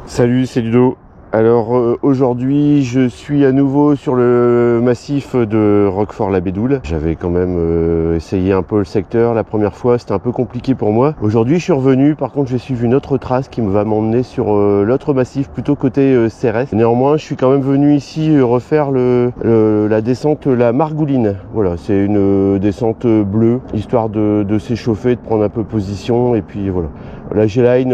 Salut, c'est Ludo. Alors aujourd'hui je suis à nouveau sur le massif de Roquefort-la-Bédoule. J'avais quand même essayé un peu le secteur la première fois, c'était un peu compliqué pour moi. Aujourd'hui je suis revenu, par contre j'ai suivi une autre trace qui me va m'emmener sur l'autre massif, plutôt côté Cérès. Néanmoins je suis quand même venu ici refaire la descente La Margouline. Voilà, c'est une descente bleue, histoire de s'échauffer, de prendre un peu position, et puis voilà. La G-Line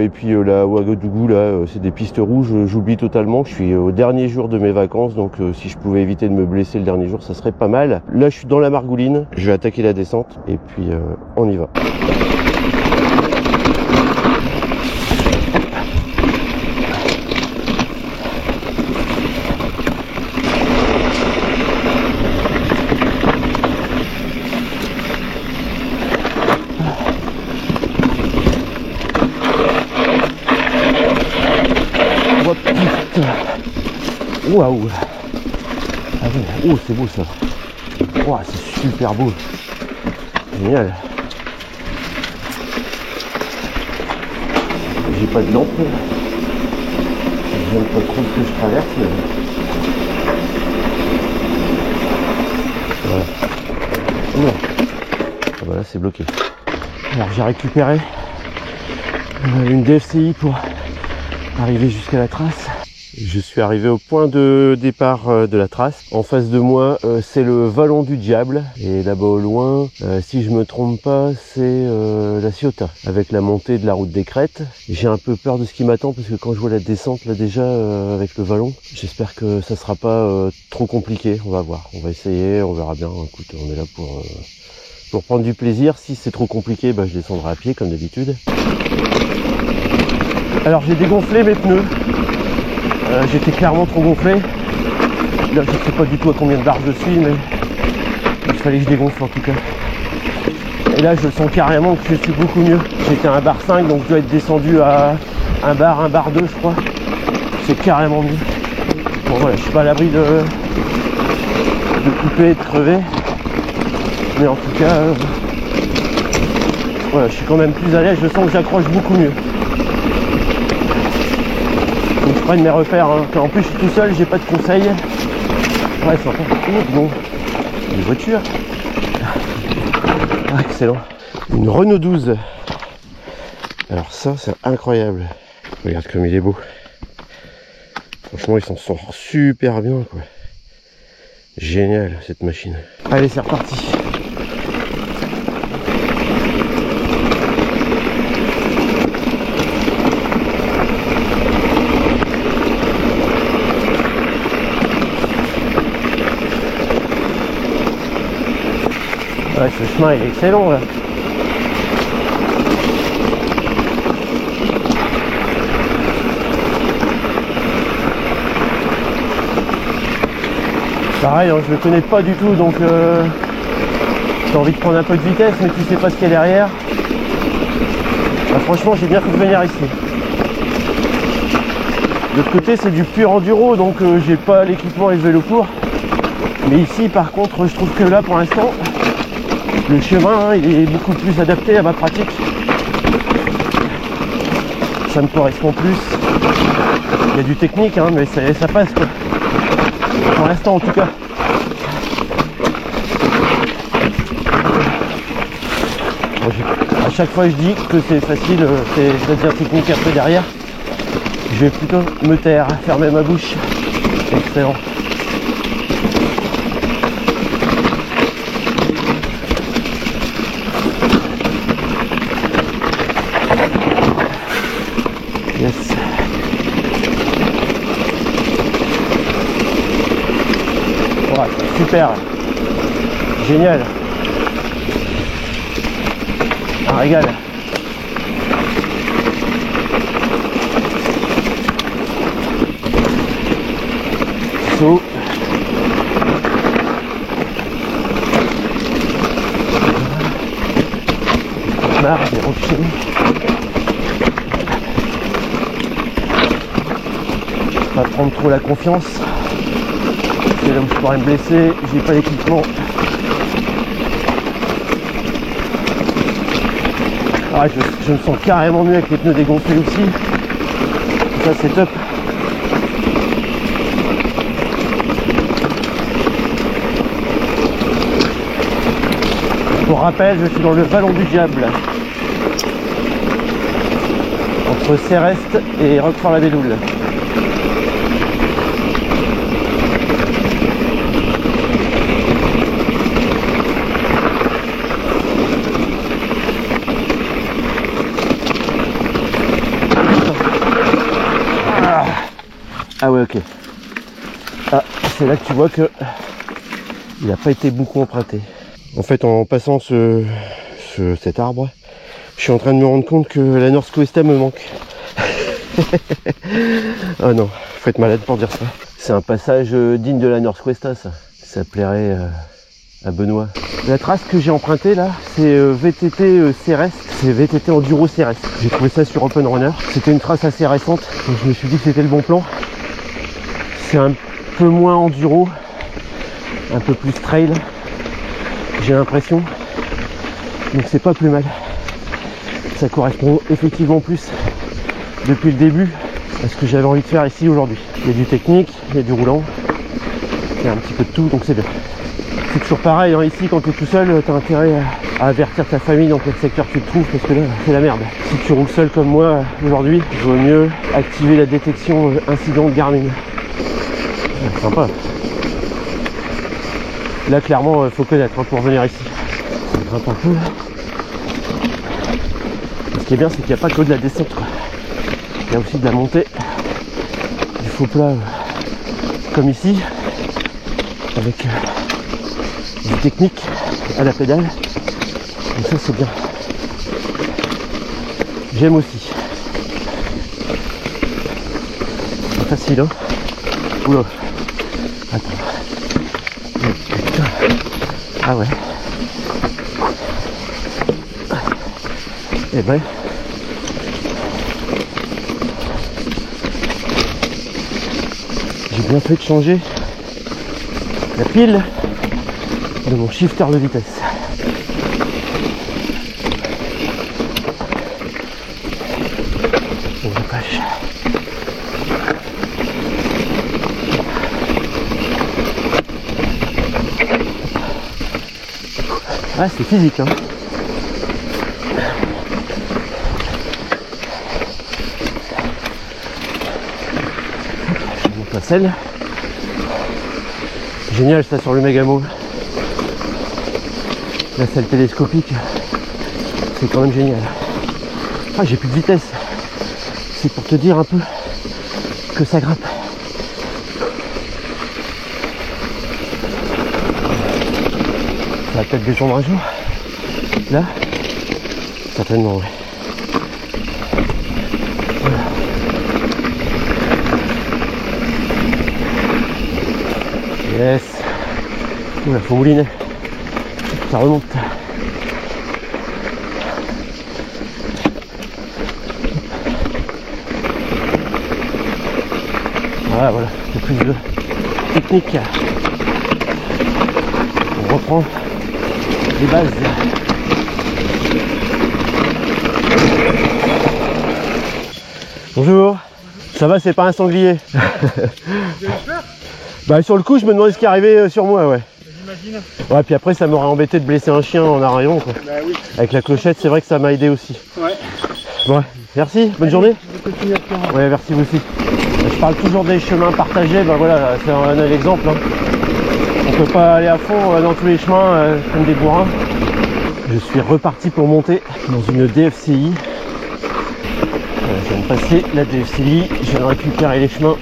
et puis la Ouagadougou, là, c'est des pistes rouges, j'oublie totalement. Je suis au dernier jour de mes vacances, donc si je pouvais éviter de me blesser le dernier jour, ça serait pas mal. Là, je suis dans la Margouline, je vais attaquer la descente, et puis on y va. Waouh! Ah ouais. Oh, c'est beau ça! Wow, c'est super beau! Génial! J'ai pas de lampe. Je n'aime pas trop ce que je traverse. Mais... voilà. Oula. Ah bah là c'est bloqué. Alors j'ai récupéré une DFCI pour arriver jusqu'à la trace. Je suis arrivé au point de départ de la trace. En face de moi, c'est le Vallon du Diable. Et là-bas au loin, si je me trompe pas, c'est la Ciotat, avec la montée de la route des Crêtes. J'ai un peu peur de ce qui m'attend, parce que quand je vois la descente là déjà avec le vallon, j'espère que ça sera pas trop compliqué. On va voir, on va essayer, on verra bien. Écoute, on est là pour prendre du plaisir. Si c'est trop compliqué, bah, je descendrai à pied comme d'habitude. Alors j'ai dégonflé mes pneus. J'étais clairement trop gonflé. Là je sais pas du tout à combien de bars je suis, mais il fallait que je dégonfle en tout cas. Et là je sens carrément que je suis beaucoup mieux. J'étais à un bar 5, donc je dois être descendu à un bar 2 je crois. C'est carrément mieux. Bon voilà, je suis pas à l'abri de couper et de crever. Mais en tout cas, voilà, je suis quand même plus à l'aise, je sens que j'accroche beaucoup mieux. Donc je prenne mes repères, hein. En plus je suis tout seul, j'ai pas de conseils. Ouais, c'est encore bon. Une voiture. Ah, excellent. Une Renault 12. Alors ça, c'est incroyable. Regarde comme il est beau. Franchement, il s'en sort super bien, quoi. Génial, cette machine. Allez, c'est reparti. Ouais, ce chemin il est excellent là. Pareil, hein, je le connais pas du tout, donc j'ai envie de prendre un peu de vitesse, mais tu sais pas ce qu'il y a derrière. Bah, franchement, j'ai bien fait de venir ici. De l'autre côté, c'est du pur enduro, donc j'ai pas l'équipement et le vélo court. Mais ici, par contre, je trouve que là, pour l'instant, le chemin, hein, il est beaucoup plus adapté à ma pratique. Ça me correspond plus. Il y a du technique, hein, mais ça passe quoi. Pour l'instant en tout cas. Bon, à chaque fois je dis que c'est facile, c'est-à-dire technique un peu derrière. Je vais plutôt me taire, fermer ma bouche. Excellent. Yes. Voilà, super. Génial. Un régal. Saut. Marre des rochers. Pas prendre trop la confiance. C'est là où je pourrais me blesser, j'ai pas d'équipement. Ah, je me sens carrément mieux avec les pneus dégonflés aussi. Ça c'est top. Pour rappel, je suis dans le Vallon du Diable, entre Céreste et Roquefort-la-Bédoule. Ah ouais, ok. Ah, c'est là que tu vois que il n'a pas été beaucoup emprunté. En fait, en passant cet arbre, je suis en train de me rendre compte que la Northwesta me manque. Ah non, faut être malade pour dire ça. C'est un passage digne de la Northwesta, ça. Ça plairait à Benoît. La trace que j'ai empruntée là, c'est VTT Céreste, c'est VTT Enduro Céreste. J'ai trouvé ça sur Open Runner. C'était une trace assez récente, donc je me suis dit que c'était le bon plan. C'est un peu moins enduro, un peu plus trail, j'ai l'impression. Donc c'est pas plus mal. Ça correspond effectivement plus depuis le début à ce que j'avais envie de faire ici aujourd'hui. Il y a du technique, il y a du roulant, il y a un petit peu de tout, donc c'est bien. C'est toujours pareil, hein, ici quand tu es tout seul, tu as intérêt à avertir ta famille dans quel secteur tu te trouves, parce que là c'est la merde. Si tu roules seul comme moi aujourd'hui, il vaut mieux activer la détection incident de Garmin. Ouais, sympa. Là clairement faut connaître hein, pour venir ici. Ça grimpe un peu. Ce qui est bien c'est qu'il n'y a pas que de la descente quoi. Il y a aussi de la montée, du faux plat comme ici, avec des techniques à la pédale. Donc ça c'est bien. J'aime aussi. C'est facile hein. Oula. Attends. Oh, putain. Ah ouais. Et ben. J'ai bien fait de changer la pile de mon shifter de vitesse. Oh la vache. Ah c'est physique hein. Je monte la selle. Génial ça sur le Megamo. La selle télescopique, c'est quand même génial. Ah j'ai plus de vitesse. C'est pour te dire un peu que ça grimpe. Ça va peut-être descendre un jour. Là, certainement ouais. Voilà. Yes. Oula, faut mouliner. Ça remonte. Voilà, voilà, c'est plus de technique. On reprend les bases. Bonjour. Ça va, c'est pas un sanglier. Vous avez peur? Bah sur le coup, je me demandais ce qui arrivait sur moi, ouais. J'imagine. Ouais, puis après, ça m'aurait embêté de blesser un chien en arrivant, quoi. Bah oui. Avec la clochette, c'est vrai que ça m'a aidé aussi. Ouais. Ouais, merci, bonne journée. Continuation. Ouais, merci vous aussi. Je parle toujours des chemins partagés, ben voilà, c'est un exemple. Hein. On peut pas aller à fond dans tous les chemins comme des bourrins. Je suis reparti pour monter dans une DFCI. Je viens de passer la DFCI, je viens de récupérer les chemins.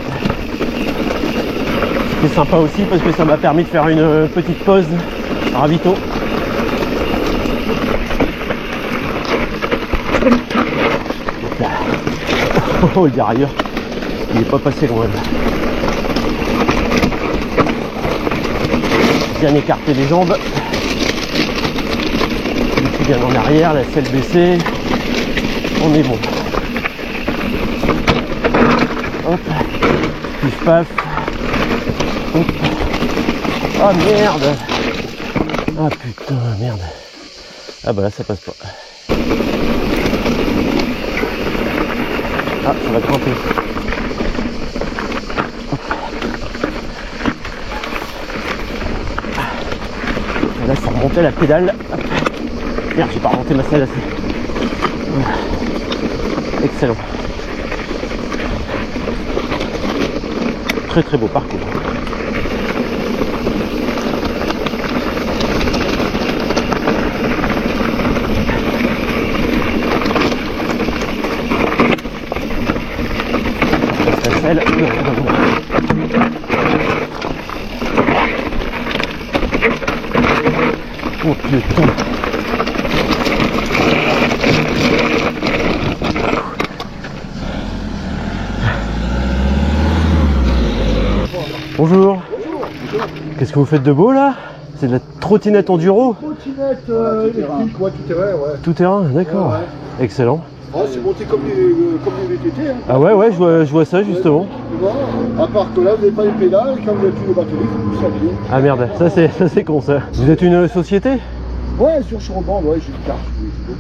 C'était sympa aussi parce que ça m'a permis de faire une petite pause ravito. Oh, le dérailleur, il n'est pas passé loin. Bien écarter les jambes. Je suis bien en arrière, la selle baissée. On est bon. Hop, plus paf. Hop. Oh merde. Ah putain, merde. Ah bah là ça passe pas. Ah, ça va grimper. Là, la pédale. Hop. Merde, j'ai pas remonté ma selle assez. Excellent. Très très beau parcours. La selle. Oh putain. Bonjour. Qu'est-ce que vous faites de beau là? C'est de la trottinette enduro? Trottinette électrique, ouais, tout terrain, ouais. Tout terrain, d'accord. Ouais. Excellent. Ah, c'est monté comme les VTT. Hein. Ah ouais, je vois ça justement. À part que là, vous n'avez pas les pédales, quand vous n'avez plus les batteries, vous vous saviez. Ah merde, ça c'est con ça. Vous êtes une société? Ouais, sur Cherbourg, ouais, j'ai une carte.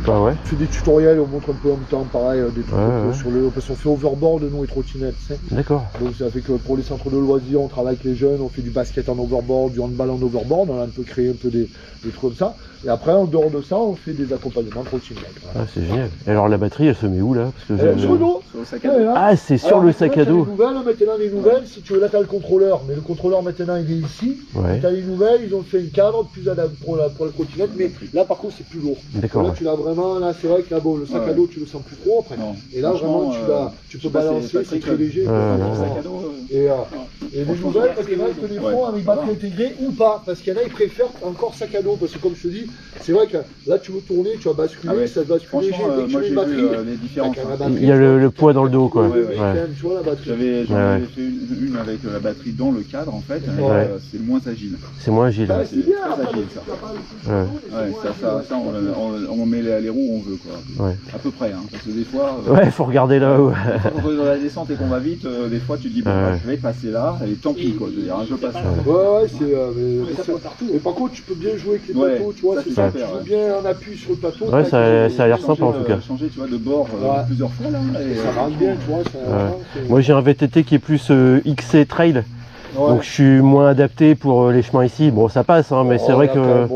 Bah ouais. On fait des tutoriels, on montre un peu en même temps, pareil, des trucs Ouais. sur le. Parce qu'on fait overboard, nous, et trottinette, tu sais. D'accord. Donc ça fait que pour les centres de loisirs, on travaille avec les jeunes, on fait du basket en overboard, du handball en overboard, on a un peu créé un peu des trucs comme ça. Et après, en dehors de ça, on fait des accompagnements de trottinette. Voilà. Ah c'est génial. Et alors la batterie elle se met où là? Parce que Sur le dos, sur le sac à dos. Ah c'est sur le sac à dos. Maintenant les nouvelles, si tu veux, là tu as le contrôleur, mais le contrôleur maintenant il est ici. Ouais. Tu as les nouvelles, ils ont fait une cadre plus adapté pour la trottinette, mais là par contre c'est plus lourd. D'accord. Là tu l'as vraiment, là c'est vrai que là bon, le sac à dos tu le sens plus trop après. Non. Et là vraiment tu peux balancer, c'est très léger. Et les nouvelles, parce qu'il y en a qui les font avec batterie intégrée ou pas, parce qu'il y en a ils préfèrent encore sac à dos, parce que comme je te dis, c'est vrai que là tu veux tourner, tu vas basculer, ça bascule léger, dès que tu mets une batterie. Les différences. Il y a le poids dans le dos quoi. Oui, quand même, tu vois la batterie. J'avais fait une avec la batterie dans le cadre en fait, Ouais. c'est moins agile. C'est moins agile. Ah, c'est bien, très après, agile, tu ça. vas pas le- Ouais. Ça on met les roues où on veut quoi. Ouais. À peu près, hein, parce que des fois, Ouais, faut regarder là où. quand on est dans la descente et qu'on va vite, des fois tu te dis bon, bah, je vais passer là, et tant pis quoi, je veux dire, je passe là. Ouais, c'est. Mais par contre, tu peux bien jouer avec les plateaux, tu vois, ça, c'est c'est ça. Tu super, joues ouais. bien en appui sur le plateau. Ouais, ça a l'air sympa en tout cas. Changer, tu vois, de bord Ouais. plusieurs fois là. Et, Ça marche bien, tu vois. Moi j'ai un VTT qui est plus XC Trail. Donc je suis moins adapté pour les chemins ici. Bon ça passe hein, mais c'est vrai que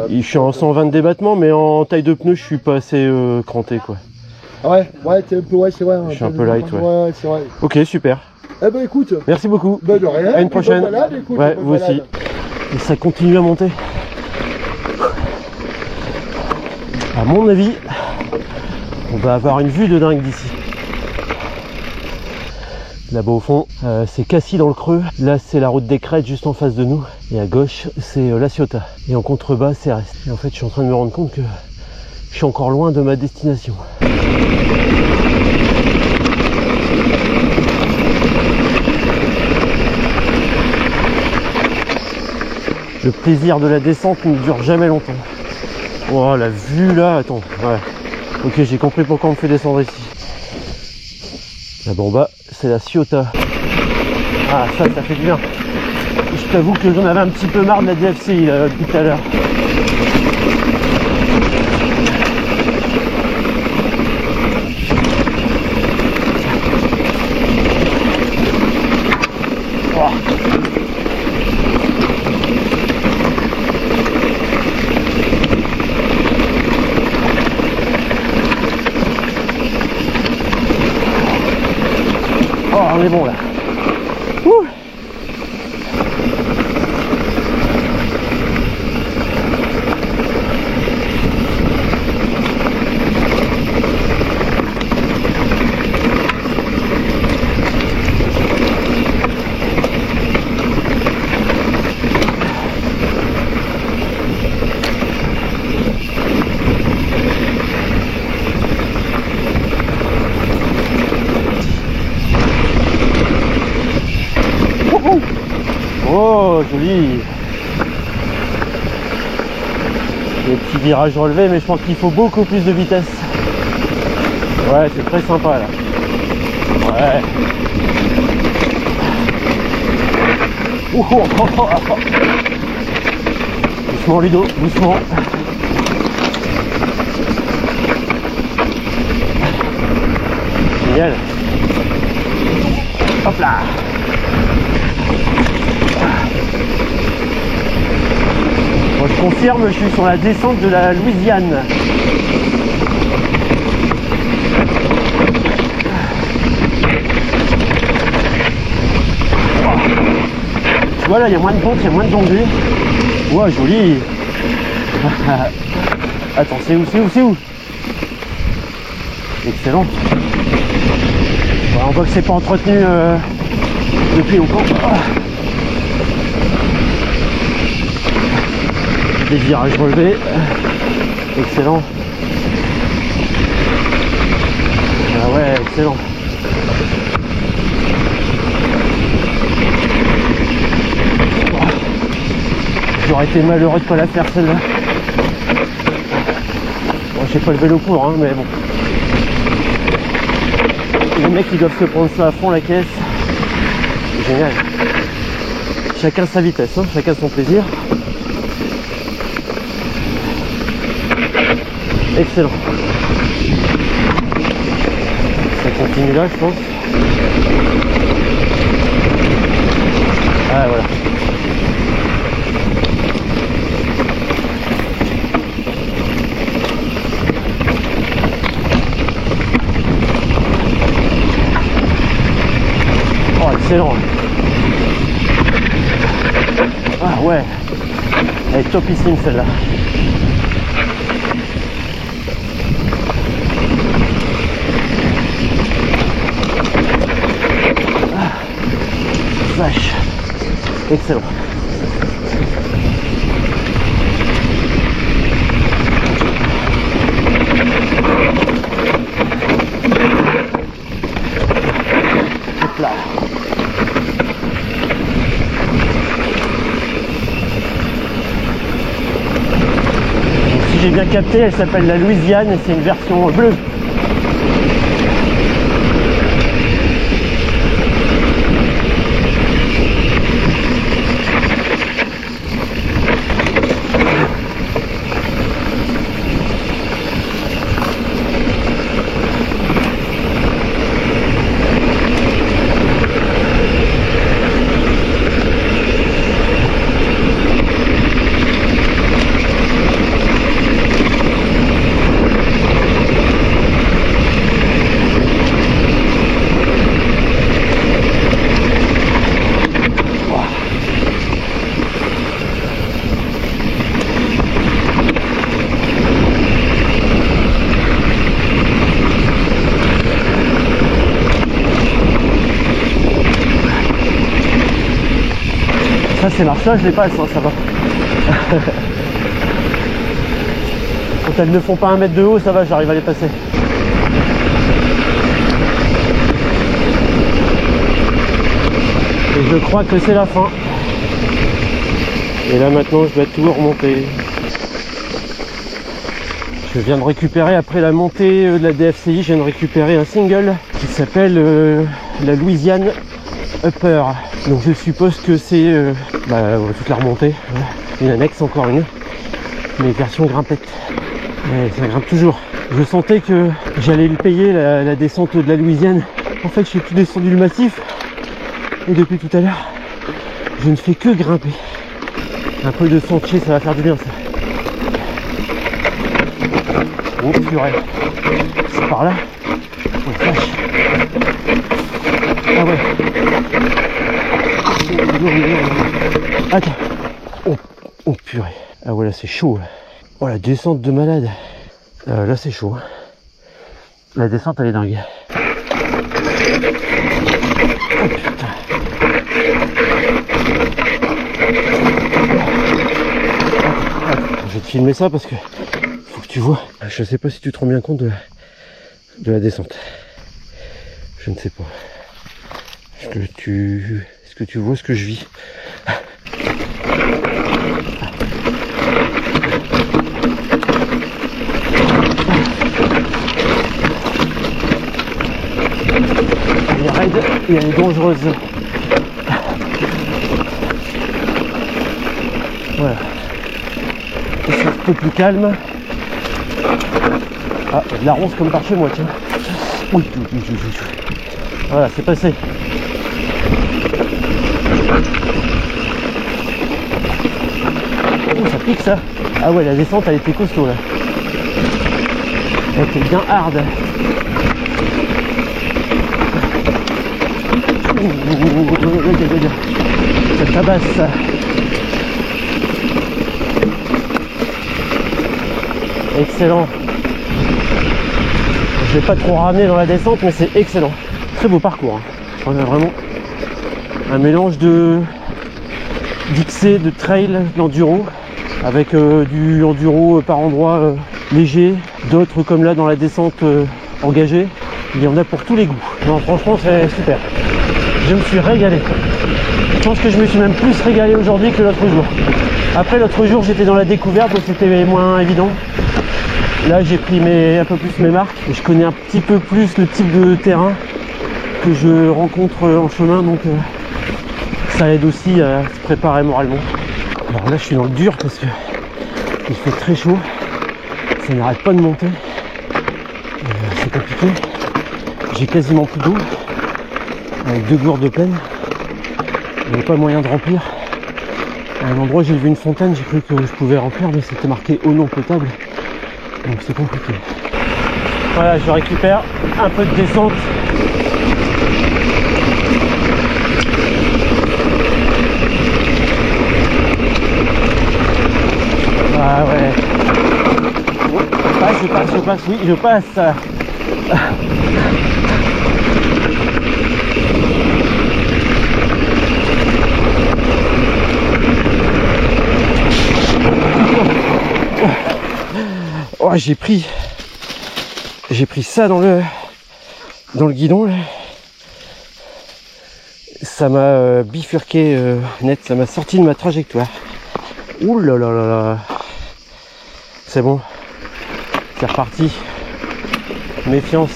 je suis en 120 de débattement mais en taille de pneu je suis pas assez cranté quoi. Ouais, t'es un peu, ouais, c'est vrai. Je suis un peu light, ouais. Ouais, c'est vrai. Ok super. Eh ben écoute, Merci beaucoup. ben de rien. À une prochaine. Bonne balade, écoute, Ouais, bonne vous balade. aussi. Et ça continue à monter. À mon avis, on va avoir une vue de dingue d'ici. Là-bas au fond, c'est Cassis dans le creux. Là, c'est la route des Crêtes juste en face de nous. Et à gauche, c'est La Ciotat. Et en contrebas, c'est Rest. Et en fait, je suis en train de me rendre compte que je suis encore loin de ma destination. Le plaisir de la descente ne dure jamais longtemps. Oh la vue là, attends, ouais. Ok, j'ai compris pourquoi on me fait descendre ici. Là-bas en bas, c'est La Ciotat. Ah ça fait du bien. Je t'avoue que j'en avais un petit peu marre de la DFCI là, depuis tout à l'heure. Oh, on est bon là. Ouh. Oh, joli. Des petits virages relevés, mais je pense qu'il faut beaucoup plus de vitesse. Ouais, c'est très sympa là. Ouais. Ouh, oh, oh, oh, oh. Doucement Ludo, doucement. Génial. Hop là. Moi je confirme, je suis sur la descente de la Louisiane. Tu vois là, il y a moins de pente, il y a moins de danger. Ouais, joli. Attends, c'est où? Excellent. Bon, on voit que c'est pas entretenu depuis longtemps. Des virages relevés. Excellent. Ah ouais, excellent. J'aurais été malheureux de pas la faire celle-là. Bon, j'ai pas le vélo pour, hein, mais bon. Les mecs ils doivent se prendre ça à fond la caisse. C'est génial. Chacun sa vitesse, hein, chacun son plaisir. Excellent. Ça continue là, je pense. Ah voilà. Oh, excellent. Ah ouais. Elle est topissime celle-là. Vache. Excellent. Hop là. Donc, si j'ai bien capté, elle s'appelle la Louisiane et c'est une version bleue. Ça ces marches là je les passe, hein, ça va. Quand elles ne font pas 1 mètre de haut, ça va, j'arrive à les passer. Et je crois que c'est la fin. Et là maintenant je dois tout remonter. Je viens de récupérer, après la montée de la DFCI, je viens de récupérer un single qui s'appelle la Louisiane Upper. Donc je suppose que c'est toute la remontée. Une annexe, encore une. Mais version grimpette. Ouais, ça grimpe toujours. Je sentais que j'allais le payer la descente de la Louisiane. En fait, je suis plus descendu le massif. Et depuis tout à l'heure, je ne fais que grimper. Un peu de sentier, ça va faire du bien ça. Oh purée. C'est par là. Oh vache. Ah ouais. Attends. Oh purée. Ah ouais là c'est chaud. Oh la descente de malade. Là c'est chaud. La descente elle est dingue. Oh putain. Attends, je vais te filmer ça parce que faut que tu vois. Je sais pas si tu te rends bien compte de la descente. Je ne sais pas. Est-ce que tu vois ce que je vis? Elle est raide et elle est dangereuse. Voilà. C'est un peu plus calme. Ah, de la ronce comme par chez moi, tiens. Oui. Voilà, c'est passé. Oh, ça pique ça. Ah ouais, la descente elle était costaud là. Elle était bien hard. Ça tabasse ça. Excellent. Je vais pas trop ramener dans la descente, mais c'est excellent. Très beau parcours. Hein. On a vraiment un mélange d'XC, de trail, d'enduro, avec du enduro par endroit léger, d'autres comme là dans la descente engagée. Il y en a pour tous les goûts. Non, franchement, c'est super. Je me suis régalé. Je pense que je me suis même plus régalé aujourd'hui que l'autre jour. Après, l'autre jour, j'étais dans la découverte, donc c'était moins évident. Là, j'ai pris un peu plus mes marques. Et je connais un petit peu plus le type de terrain que je rencontre en chemin, donc ça aide aussi à se préparer moralement. Alors là, je suis dans le dur parce que il fait très chaud. Ça n'arrête pas de monter. C'est compliqué. J'ai quasiment plus d'eau. Avec 2 gourdes pleines. Il n'y avait pas moyen de remplir. À un endroit, j'ai vu une fontaine, j'ai cru que je pouvais remplir, mais c'était marqué eau non potable. Donc c'est compliqué. Voilà, je récupère un peu de descente. Ah ouais. Je passe, oui, je passe. Oh, j'ai pris ça dans le guidon là. Ça m'a bifurqué net, ça m'a sorti de ma trajectoire. Ouh là là là là. C'est bon, c'est reparti. Méfiance.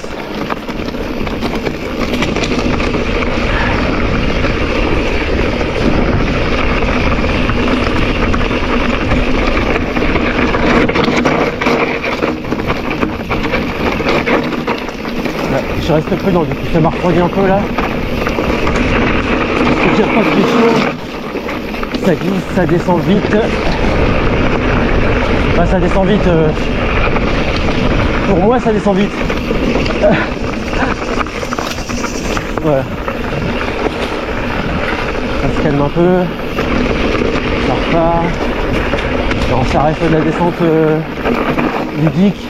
Je reste prudent, du coup ça m'a refroidi un peu là. Je tire pas de chaud. Ça glisse, ça descend vite. Enfin, ça descend vite. Pour moi ça descend vite. Voilà. Ça se calme un peu. Ça repart. Non, ça reste de la descente ludique.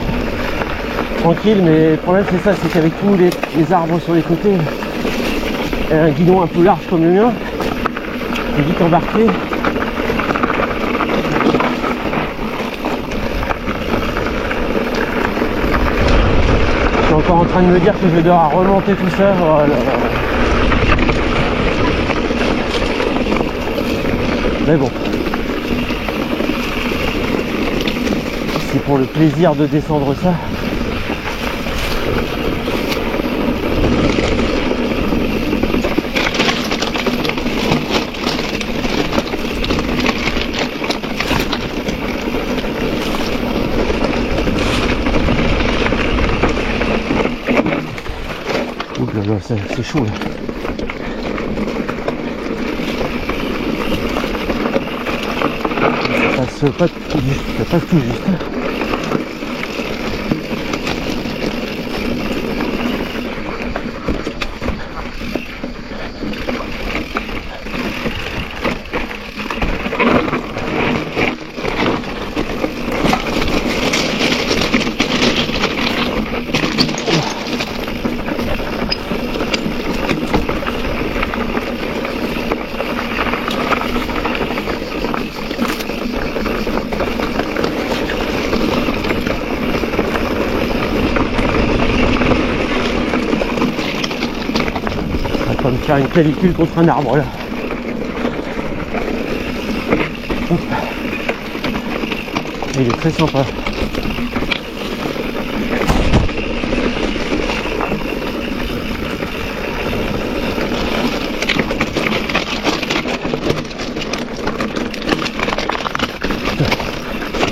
Tranquille, mais le problème c'est ça, c'est qu'avec tous les arbres sur les côtés et un guidon un peu large comme le mien, j'ai vite embarqué. Je suis encore en train de me dire que je vais devoir remonter tout ça. Voilà. Mais bon, c'est pour le plaisir de descendre ça. C'est chaud là. Ça passe pas tout juste, ça passe tout juste. On va me faire une clavicule contre un arbre là. Il est très sympa.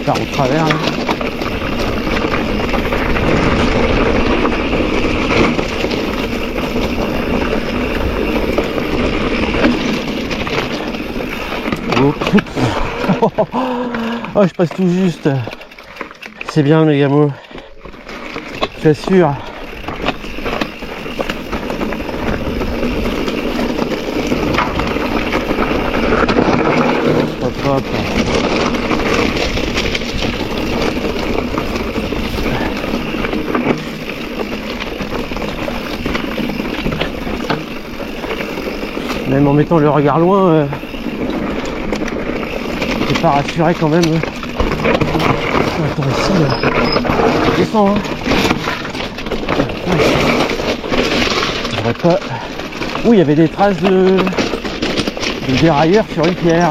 Par au travers là. Oh, je passe tout juste. C'est bien le Mégamo. Je t'assure. Hop, hop. Même en mettant le regard loin, t'es pas rassuré quand même. Attends, ici, là. Descends, hein. Je devrais pas. Oui, il y avait des traces de dérailleur sur une pierre.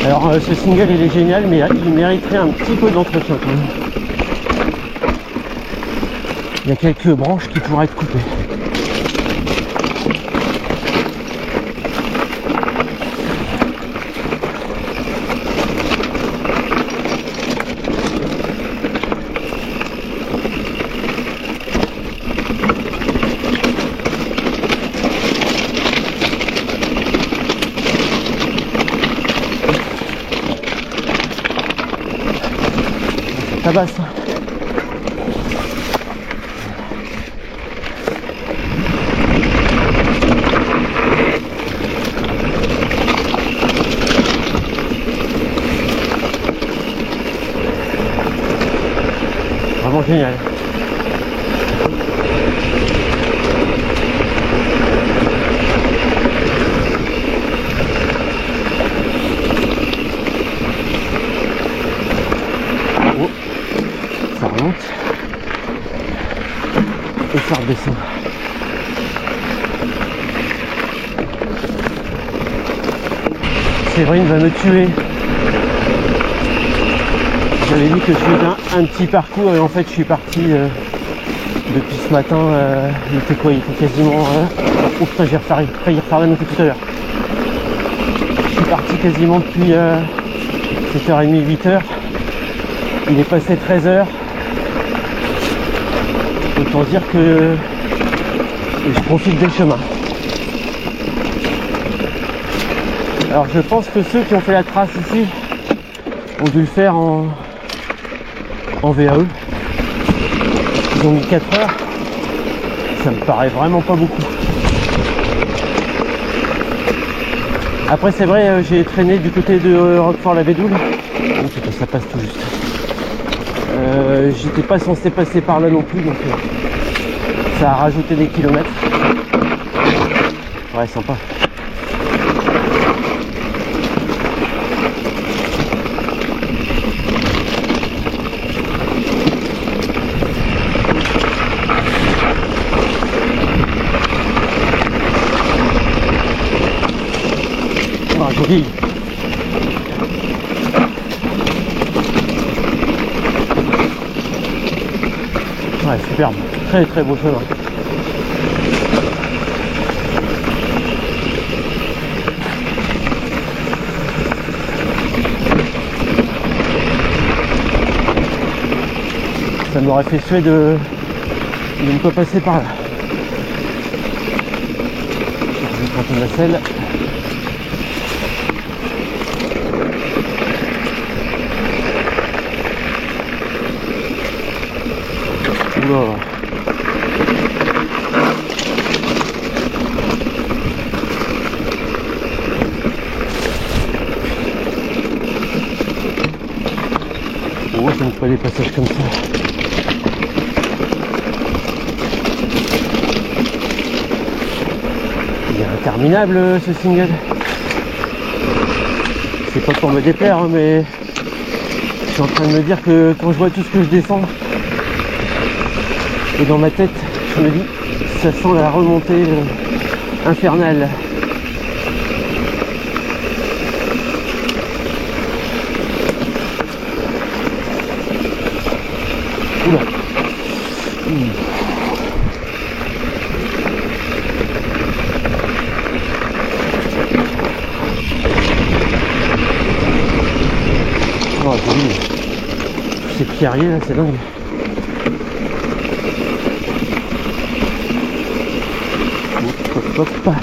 Alors ce single il est génial, mais il mériterait un petit peu d'entretien quand même. Il y a quelques branches qui pourraient être coupées. Ça passe. Vraiment génial. Ça remonte et ça redescend. Séverine va me tuer. J'avais dit que je faisais un petit parcours et en fait je suis parti depuis ce matin. Il était quoi? Il était quasiment... Oh putain, j'ai failli refaire la montée tout à l'heure. Je suis parti quasiment depuis 7h30, 8h. Il est passé 13h. Autant dire que je profite des chemins. Alors je pense que ceux qui ont fait la trace ici ont dû le faire en VAE. Ils ont mis 4 heures. Ça me paraît vraiment pas beaucoup. Après c'est vrai, j'ai traîné du côté de Roquefort-la-Bédoule. Oh putain, ça passe tout juste. J'étais pas censé passer par là non plus, donc ça a rajouté des kilomètres. Ouais, sympa. Ah, joli. Ouais, superbe. Très très beau chemin. Ça m'aurait fait suer de ne pas passer par là. Je vais prendre la selle. Oula. Oh, j'aime pas les passages comme ça. Il est interminable ce single. C'est pas pour me déplaire, hein, mais je suis en train de me dire que quand je vois tout ce que je descends, et dans ma tête, je me dis, ça sent la remontée infernale. Oula. Oh, joli. Ces pierriers là, c'est dingue. Hop, hop, hop.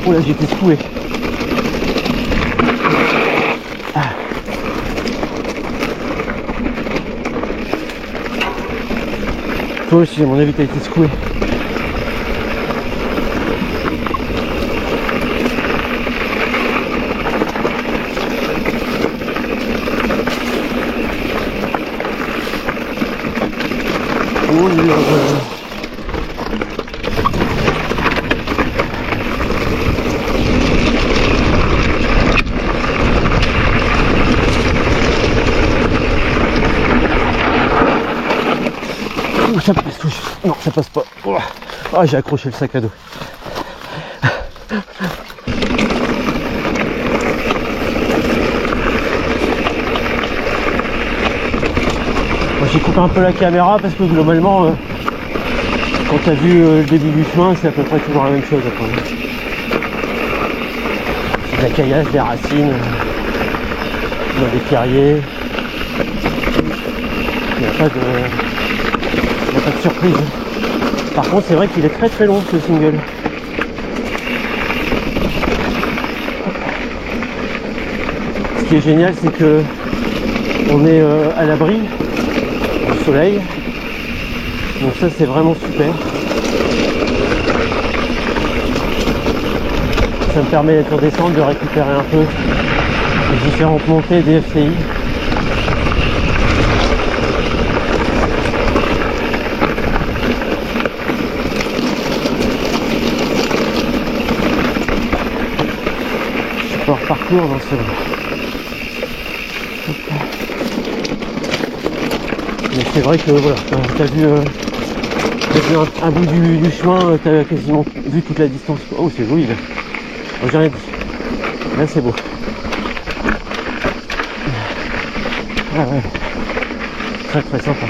Oh là, j'étais secoué. Toi aussi, à mon avis, t'as été secoué. Oh là là. Ça passe tout. Non, ça passe pas. Oh. Ah, j'ai accroché le sac à dos. J'ai coupé un peu la caméra parce que globalement, quand tu as vu le début du chemin, c'est à peu près toujours la même chose après. C'est de la caillasse, des racines, des pierriers. Il n'y a pas de surprise. Par contre, c'est vrai qu'il est très très long ce single. Ce qui est génial, c'est que on est à l'abri du soleil. Donc ça, c'est vraiment super. Ça me permet d'être en descente, de récupérer un peu les différentes montées des FCI. Parcours dans ce... Mais c'est vrai que voilà, t'as vu un bout du chemin, t'as quasiment vu toute la distance. Oh, c'est joli là. Oh, j'ai rien dit. Là c'est beau. Ah ouais. Très très sympa.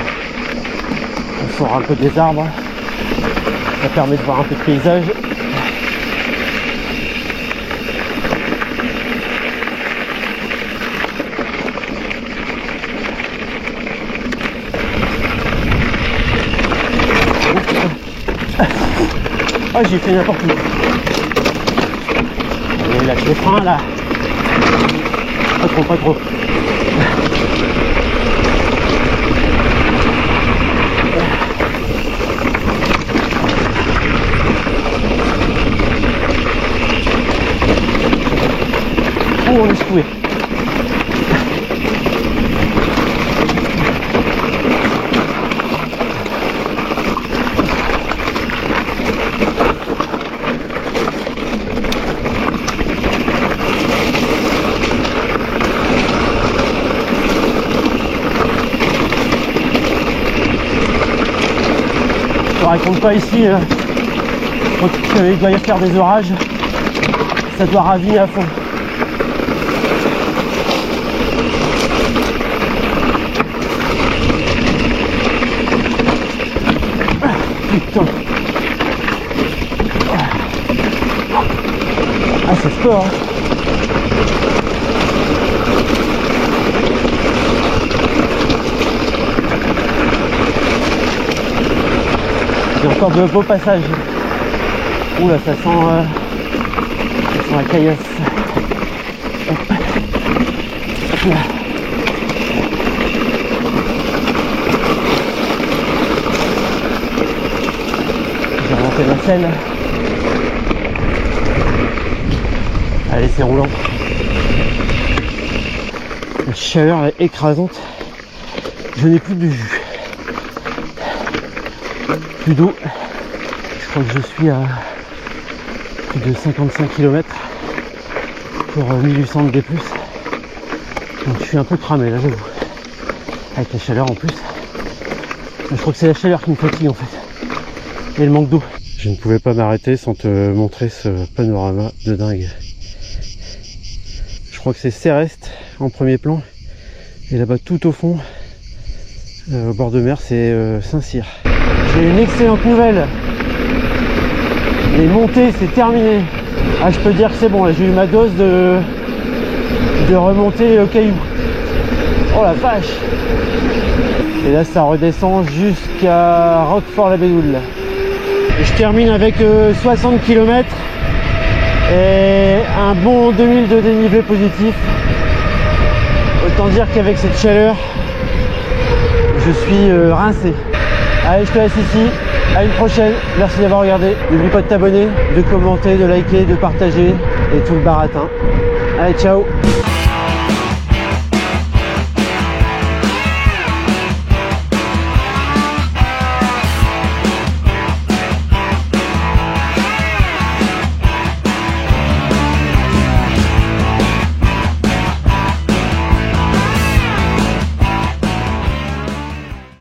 On sort un peu des arbres. Ça permet de voir un peu de paysage. Ah, j'ai fait n'importe où. Allez, lâche les freins là. Pas trop, pas trop. Oh, on est secoué. Je raconte pas ici quand il doit y faire des orages, ça doit raviner à fond. Putain. Ah, c'est sport hein. Il y a encore de beaux passages. Ouh là, ça sent la caillasse. Hop. Hop là. J'ai remonté la selle. Allez, c'est roulant. La chaleur est écrasante. Je n'ai plus de jus. Plus d'eau. Je crois que je suis à plus de 55 km pour 1800 de D+. Donc je suis un peu cramé là, j'avoue. Avec la chaleur en plus. Je crois que c'est la chaleur qui me fatigue en fait. Et le manque d'eau. Je ne pouvais pas m'arrêter sans te montrer ce panorama de dingue. Je crois que c'est Céreste en premier plan. Et là-bas tout au fond, au bord de mer, c'est Saint-Cyr. J'ai une excellente nouvelle. Les montées, c'est terminé. Ah, je peux dire que c'est bon, là j'ai eu ma dose de remontée au caillou. Oh la vache! Et là ça redescend jusqu'à Roquefort-la-Bédoule. Je termine avec 60 km et un bon 2000 de dénivelé positif. Autant dire qu'avec cette chaleur, je suis rincé. Allez, je te laisse ici. À une prochaine. Merci d'avoir regardé. N'oublie pas de t'abonner, de commenter, de liker, de partager et tout le baratin. Allez, ciao!